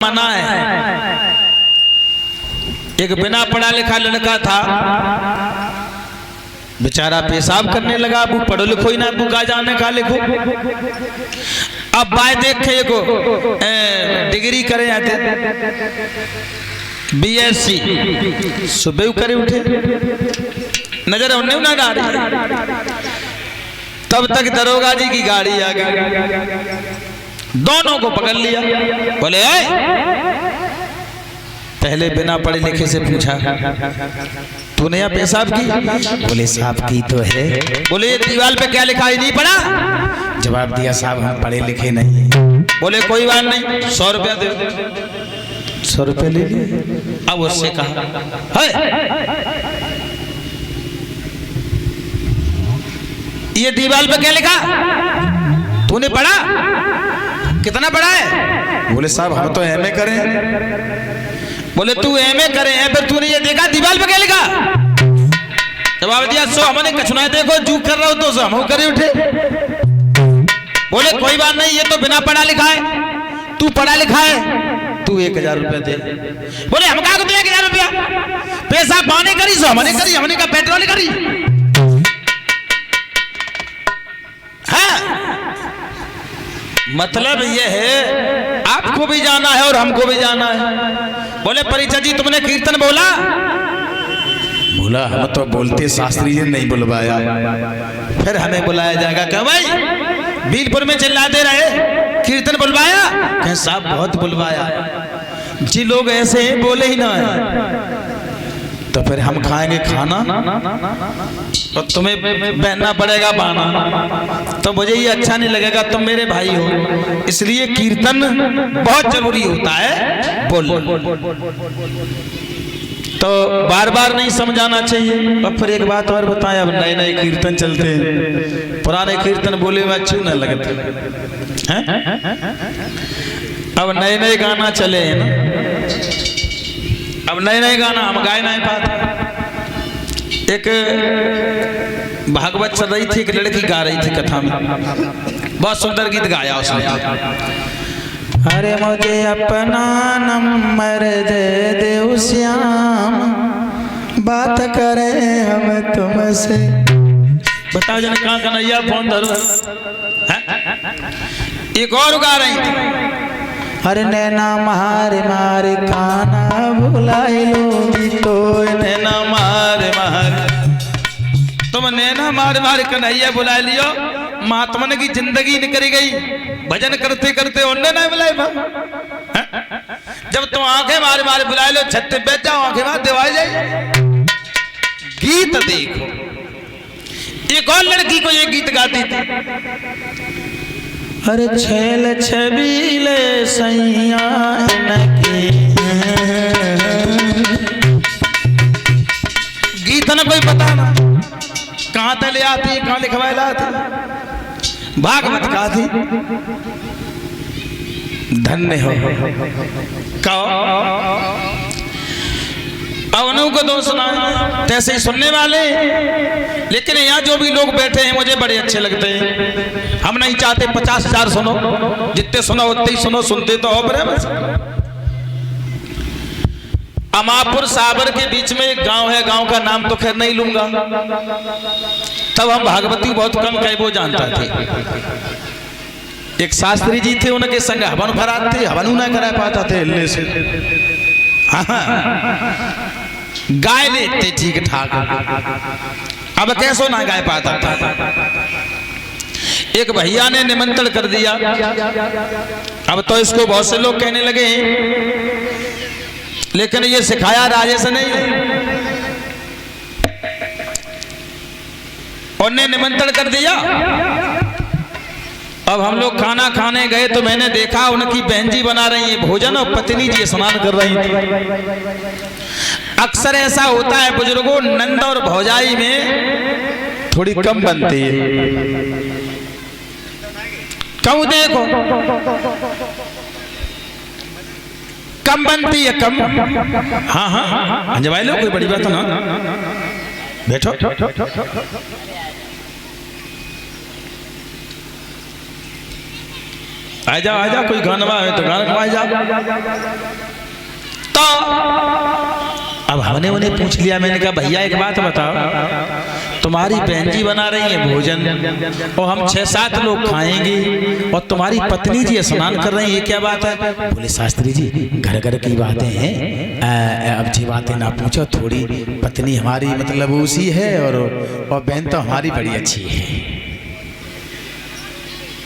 मना है। एक बिना पढ़ा लिखा लड़का था, बेचारा पेशाब करने लगा। वो पढ़ो लिखो ही ना, वो का जाने का लिखो। अब बाय देखे को डिग्री करे आते BSc सुबह करे उठे, नजर उन्हें ना डाली। तब तक दरोगा जी की गाड़ी आ गई, दोनों को पकड़ लिया। बोले पहले बिना पढ़े लिखे से पूछा, तूने यहाँ पेशाब की? बोले साहब की तो है। बोले दीवार पे क्या लिखा है, नहीं पढ़ा? जवाब दिया साहब हम पढ़े लिखे नहीं। बोले कोई बात नहीं, 100 रुपया दे। 100 रुपये ले लिए। अब उससे कहा ये दीवार पे क्या लिखा, तूने पढ़ा? कितना पढ़ा है? बोले साहब हम तो MA करें। बोले तू MA करे हैं, फिर तूने ये देखा दीवार पे क्या लिखा? जवाब दिया सो हमने कछुना देखो जू कर रहा हो तो हम करे उठे। बोले कोई बात नहीं, ये तो बिना पढ़ा लिखा है, तू पढ़ा लिखा है, तू 1000 रुपया दे। बोले हम कहा 1000 रुपया पैसा पाने करी सो हमने करी, हमने का पेट्रोल करी। मतलब ये है आपको भी जाना है और हमको भी जाना है। बोले परिचय जी तुमने कीर्तन बोला? बोला हम तो बोलते, शास्त्री जी नहीं बुलवाया। फिर हमें बुलाया जाएगा क्या भाई? बीलपुर में चिल्लाते रहे, कीर्तन बुलवाया? कहे साहब बहुत बुलवाया जी, लोग ऐसे हैं बोले ही ना है। तो फिर हम खाएंगे खाना और तुम्हें पहनना पड़ेगा बाना, तो मुझे ये अच्छा नहीं लगेगा। तुम मेरे भाई हो, इसलिए कीर्तन बहुत जरूरी होता है। बोल तो बार बार नहीं समझाना चाहिए। अब फिर एक बात और बताएं, अब नए नए कीर्तन चलते हैं, पुराने कीर्तन बोले हुए अच्छे न लगते हैं। अब नए नए गाना चले हैं ना, अब नए नए गाना हम गाए नहीं पाते। एक भागवत चल रही थी, एक लड़की गा रही थी कथा में, बहुत सुंदर गीत गाया उसने। अरे मुझे अपना नंबर दे दे श्याम, बात करें हम तुमसे। बताओ जन कहाँ कन्हैया फोन धरो। एक और गा रही थी, अरे नैना मारे मारे काना भुलाई लो तो, नैना मारे मारे, तुम नैना मारे मारे कन्हैया बुला लियो। महात्मा की जिंदगी निकल गई भजन करते करते, उन्हें नहीं बुलाए। जब तुम आंखें मारे मारे बुला लो, छत पे बैठ जाओ, आंखें मार दिवाई जाए। गीत देखो, एक और लड़की को ये गीत गाती थी, अरे छेल छबीले सैया की। गीत न कोई पता ना कहाँ तले आती, कहाँ लिखवाए लाती। भागवत का थी, धन्य हो कहो। अवनों को दोष सुना तैसे ही सुनने वाले, लेकिन यहाँ जो भी लोग बैठे हैं मुझे बड़े अच्छे लगते हैं। हम नहीं चाहते 50,000 सुनो, जितने सुनो उतने ही सुनो, सुनते तो हो बस। अमापुर साबर के बीच में एक गांव है, गांव का नाम तो खैर नहीं लूंगा। तब हम भागवती बहुत कम कहे वो जानता थे। एक शास्त्री जी थे, उनके संग हवन कराते, हवन ना करा पाता थे हिलने से। गाय लेते ठीक ठाक, अब कैसो ना गाय पाता था। एक भैया ने निमंत्रण कर दिया, अब तो इसको बहुत से लोग कहने लगे, लेकिन ये सिखाया राजेश नहीं। उन्होंने निमंत्रण कर दिया। अब हम लोग खाना खाने गए तो मैंने देखा उनकी बहन जी बना रही है भोजन और पत्नी जी स्नान कर रही थी। अक्सर ऐसा होता है बुजुर्गों, नंद और भौजाई में थोड़ी कम बनती है। क्यों? देखो कम बनती है, कम। हाँ हाँ हाँ जवाई लो, कोई बड़ी बात ना, बैठो। आ जाओ कोई गाना है तो गाना कमाए जाओ। तो अब हमने उन्हें पूछ लिया, मैंने कहा भैया एक बात बताओ, तुम्हारी बहन जी बना रही है भोजन और हम 6-7 लोग खाएंगे और तुम्हारी पत्नी जी स्नान कर रही है, ये क्या बात है? बोले शास्त्री जी घर घर की बातें हैं, अब जी बातें ना पूछो, थोड़ी पत्नी हमारी मतलब उसी है और बहन तो हमारी बड़ी अच्छी है।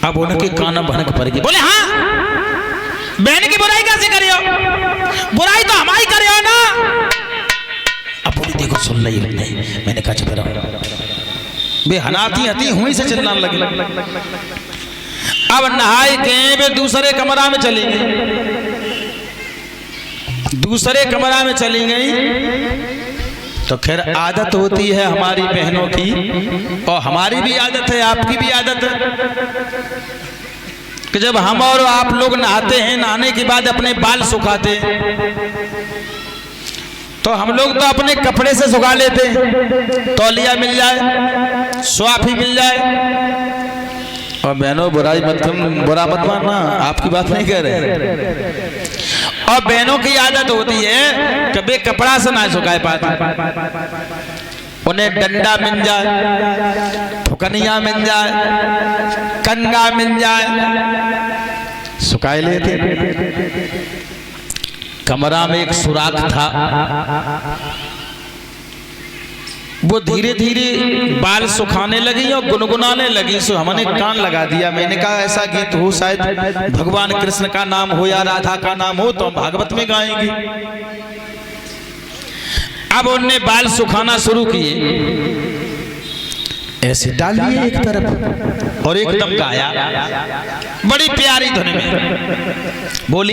अब उनके कान भनक पड़ गई, बोले हाँ बहन की बुराई कैसे करियो, बुराई तो हमारी करियो ना। अब बोली देखो सुन रही नहीं, मैंने कहा चुप रहो, बे हनाती हती हुई से चिल्लाने लगी। अब नहाए के वे दूसरे कमरा में चली गई, दूसरे कमरा में चली गई। तो खैर आदत होती है हमारी बहनों की और हमारी भी आदत है, आपकी भी आदत है कि जब हम और आप लोग नहाते हैं, नहाने के बाद अपने बाल सुखाते तो हम लोग तो अपने कपड़े से सुखा लेते, तौलिया मिल जाए, स्वाफी मिल जाए। और बहनों बुरा मत मानना, आपकी बात नहीं कह रहे। और बहनों की आदत होती है कभी कपड़ा से ना सुखाए पाते, उन्हें डंडा मिल जाए, फुकनिया मिल जाए, कंगा मिल जाए, सुखाए लेते। कमरा में एक सुराख था, वो धीरे धीरे बाल सुखाने लगी और गुनगुनाने लगी। सो हमने कान लगा दिया, मैंने कहा ऐसा गीत हो शायद भगवान कृष्ण का नाम हो या राधा का नाम हो तो हम भागवत में गाएंगे। अब उनने बाल सुखाना शुरू किए, ऐसे डालिए एक तरफ और एकदम गाया बड़ी प्यारी ध्वनि में, बोली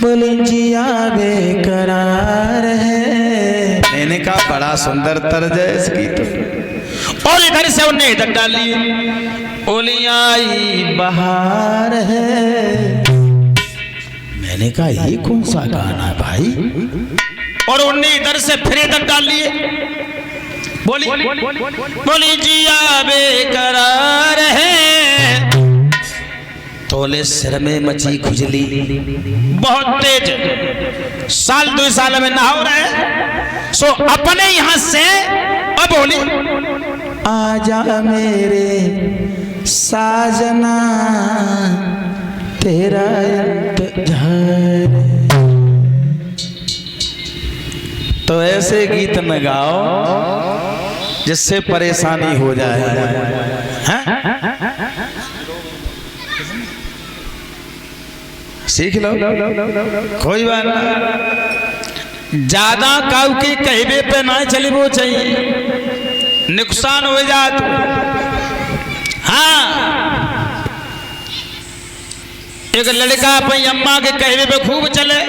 बोले जिया बेकरार है। मैंने कहा बड़ा सुंदर तर्ज है इसकी तो। और इधर से उन्हें इधर डाल लिए, बोली आई बहार है। मैंने कहा ये कौन सा गाना है भाई? और उन्हें इधर से फिर इधर डाल लिए, बोली जिया बेकरार है। तोले सिर में मची खुजली बहुत तेज, साल 2 साल में ना हो रहे। सो अपने यहां से अब बोली आजा मेरे साजना तेरा इंतजार। तो ऐसे गीत न गाओ जिससे परेशानी हो जाए, सीख लो कोई बात ना। ज्यादा काऊ के कहबे पे ना चली वो चाहिए, नुकसान हो जात। हाँ एक लड़का अपनी अम्मा के कहबे पे खूब चले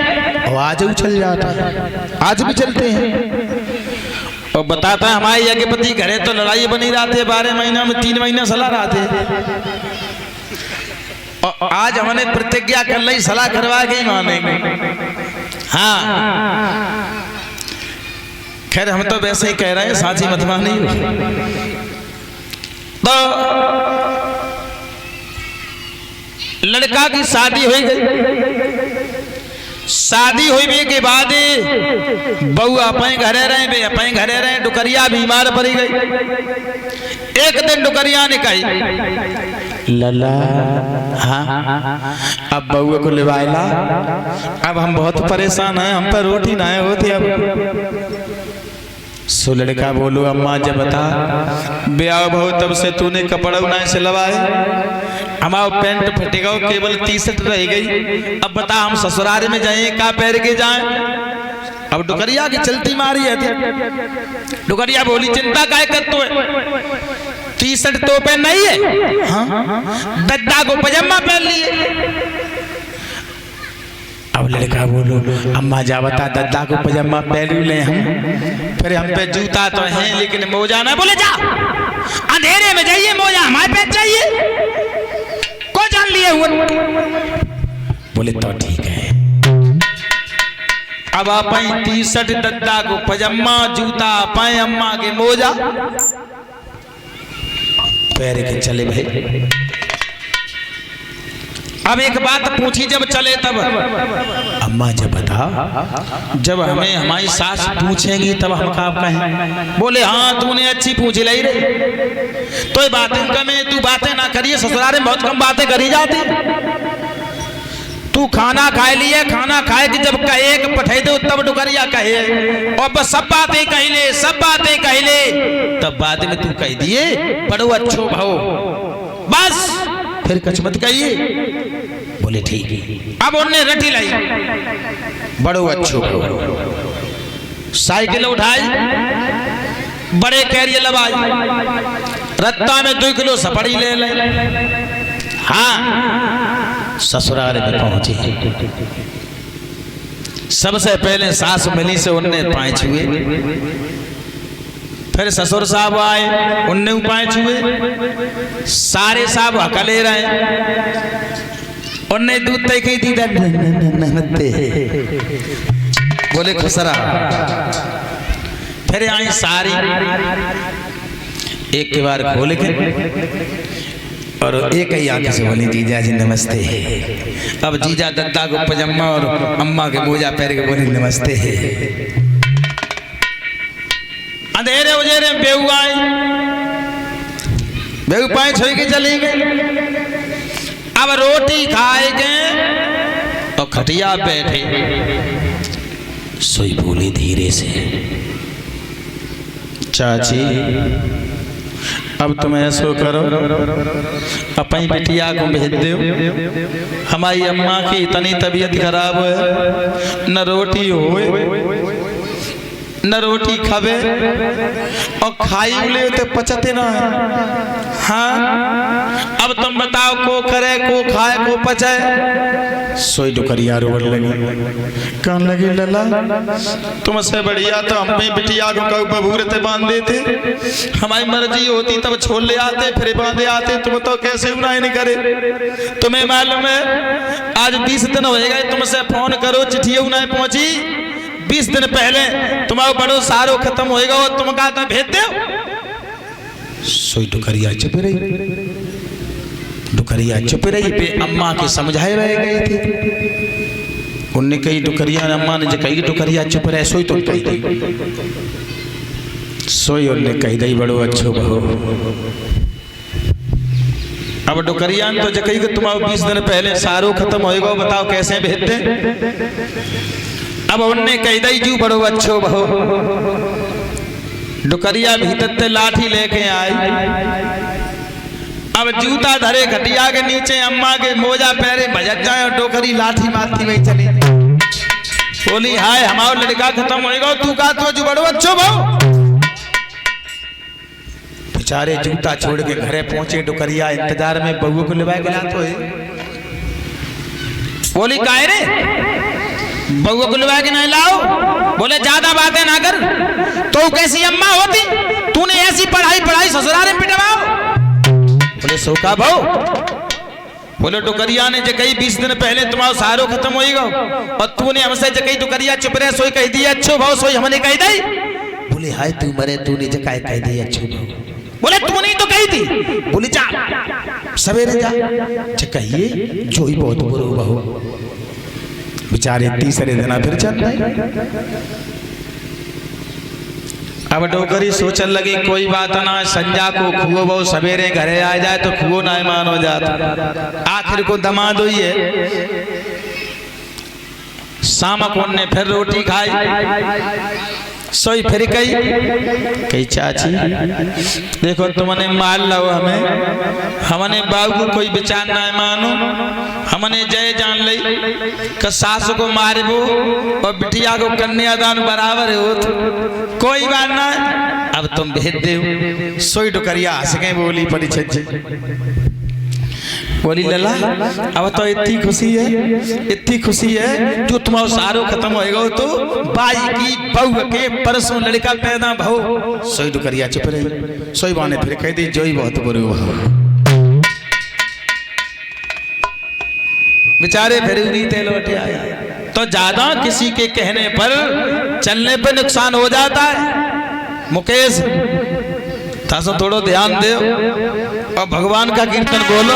और आज उछल जाता, आज भी चलते हैं। और बताता है हमारे यज्ञपति घरे तो लड़ाई बनी रहते, 12 महीना में 3 महीना सलाह रहते। और आज हमने प्रतिज्ञा कर ली सलाह करवा के ही मानेंगे। हाँ खैर हम तो वैसे ही कह रहे हैं, साची मत मानी। तो लड़का की शादी हो गई, शादी हुई के बाद बहू अपने घरे रहे, वे अपने घरे रहे। डुकरिया बीमार पड़ी गई। एक दिन डुकरिया ने कही लला हाँ अब बहू को लिवाएला, अब हम बहुत परेशान हैं, हम पर रोटी ना होती। अब सो लड़का बोलो अम्मा जब बता ब्याह बहु तब से तूने कपड़ा ना सिलवाए, हमारा पैंट फटेगा केवल टी-शर्ट रह गई। अब बता हम ससुराल में जाए का पैर के जाए। अब डुकरिया की चलती मारी है थी। डुकरिया बोली चिंता काय करते है, टी-शर्ट तो पहन नहीं है, हाँ दद्दा को पजामा पहन लिए। अब लड़का बोलो अम्मा जा बता दद्दा को पजामा पहन ले हम, फिर हम पे जूता तो है लेकिन मोजा ना। बोले जा अंधेरे में जाइए, मोजा हमारे पे चाहिए, को जान लिए हुए। बोले तो ठीक है। अब अपन टी-शर्ट दद्दा को पजामा, जूता पाए अम्मा के मोजा पैर के चले भाई। अब एक बात पूछी जब चले तब, अम्मा जब बता, जब हमें हमारी सास पूछेंगी तब हम का कहें? बोले हाँ तूने अच्छी पूछ ली रे, तो बातें कमें, तू बातें ना करिए, ससुराल में बहुत कम बातें करी जाती। तू खाना खाए लिए, खाना खाए कि जब कहे कि पठे दो तब डुकरिया कहे, और बस सब बातें कह ले, सब बातें कह ले, तब बाद में तू कह दिए बड़ो अच्छो भाव, बस फिर कछ मत कहिए। बोले ठीक। अब उन्हें रटी लाई बड़ो अच्छो भाव, साइकिल उठाई, बड़े कैरियर लबाई, रत्ता में 2 किलो सपड़ी ले ले। हाँ ससुराल में पहुंची, सबसे पहले सास मिली से उनने पाए छुए, फिर ससुर साहब आए उनने पाए छुए, सारे साहब हकले रहे, उनने दूध तय कही थी नमस्ते, बोले खुसरा। फिर आई सारी एक के बार खोल के और एक ही आंख से बोली जीजा जी नमस्ते। अब जीजा दद्दा को पजामा और अम्मा के मोजा पैर के बोली नमस्ते। अंधेरे उजेरे बेहू आई, बेहू पाए छोई के चली गई। अब रोटी खाएंगे तो खटिया बैठे, सोई बोली धीरे से चाची अब तुम ऐसो करो, अपनी बिटिया को भेज दो, हमारी अम्मा की इतनी तबीयत खराब है, न रोटी होए न रोटी खावे, और खाई ले तो पचते ना है। हाँ अब तुम बताओ को करे, को खाए, को पचे? सोई डुकरिया रोड लगी, कहने लगी लला तुमसे बढ़िया तो हम भी बिटिया को बबूरते बांध देते, हमारी मर्जी होती तब छोड़ ले आते, फिर बांधे आते, तुम तो कैसे उन्हें नहीं करे। तुम्हें मालूम है आज 20 दिन हो गए तुमसे फोन करो, चिट्ठी उन्हें पहुंची, 20 दिन पहले तुम्हारा बड़ो सारो खत्म होएगा और तुम कहा भेज दो। सोई डुकरिया चुप रही, डुकरिया चुप रही पे अम्मा के समझाए रह गए थे। उनने कही डुकरिया अम्मा ने जो कही डुकरिया चुप रहे, सोई तो कही दी, सोई उनने कही दी बड़ो अच्छो बहो। अब डुकरिया तो जो कही कि तुम्हारा 20 दिन पहले सारो खत्म होएगा, बताओ कैसे भेज दे। अब उनने कह दी जू बड़ो अच्छो बहो। डुकरिया भीतर ते लाठी लेके आई, अब जूता धरे खटिया के नीचे, अम्मा के मोजा पैरे भजक जाए और डोकरी लाठी मारती वही चली। बोली हाय हमारा लड़का खत्म होएगा, तू का तो जू बड़ो अच्छो बहो। बेचारे जूता छोड़ के घरे पहुंचे, डुकरिया इंतजार में बहू को लिवाए गया तो है। बोली काहे रे बहू को लिवा के नहीं लाओ? बोले ज्यादा बातें ना कर, तो कैसी अम्मा होती, तूने ऐसी पढ़ाई ससुराल में पिटवाओ। बोले सोका भाऊ, बोले डुकरिया ने जो कही 20 दिन पहले तुम्हारा सारो खत्म होएगा, और तूने हमसे जो कही डुकरिया चुप रहे, सोई कह दी अच्छो भाव, सोई हमने कही दी। बोले हाय तू मरे, तूने जो कह दी अच्छो भाव। बोले तूने तो कही थी। बोले जा सवेरे जा कहिए जो ही बहुत बुरो बहू। बेचारे तीसरे दिन फिर चल रहे। अब डोकरी सोचन लगी कोई बात ना, संजा को खुओ बहु सवेरे घरे आ जाए तो खुओ ना मान हो जाता, आखिर को दमाद हुई है। शाम को ने फिर रोटी खाई, सोई फिर कही चाची देखो तुमने मार लो हमें, हमने बाबू को कोई विचार ना मानो, हमने जय जान ली कि सास को मारबो और बिटिया को कन्यादान बराबर हो, कोई बात ना अब तुम भेज दे। सोई डुकरिया हंस गए, बोली पड़ी छज्जे, बोली लला अब तो इतनी खुशी है जो तुम्हारा सारो खत्म होएगा तो बाई की बहू के परसों लड़का पैदा भाव। सोई डुकरिया चुप रही, सोई बाने फिर कह दी जो ही बहुत बुरे हुआ। बेचारे फिर रीते लौटे आए। तो ज्यादा किसी के कहने पर चलने पर नुकसान हो जाता है। मुकेश था थोड़ा ध्यान दो और भगवान का कीर्तन बोलो।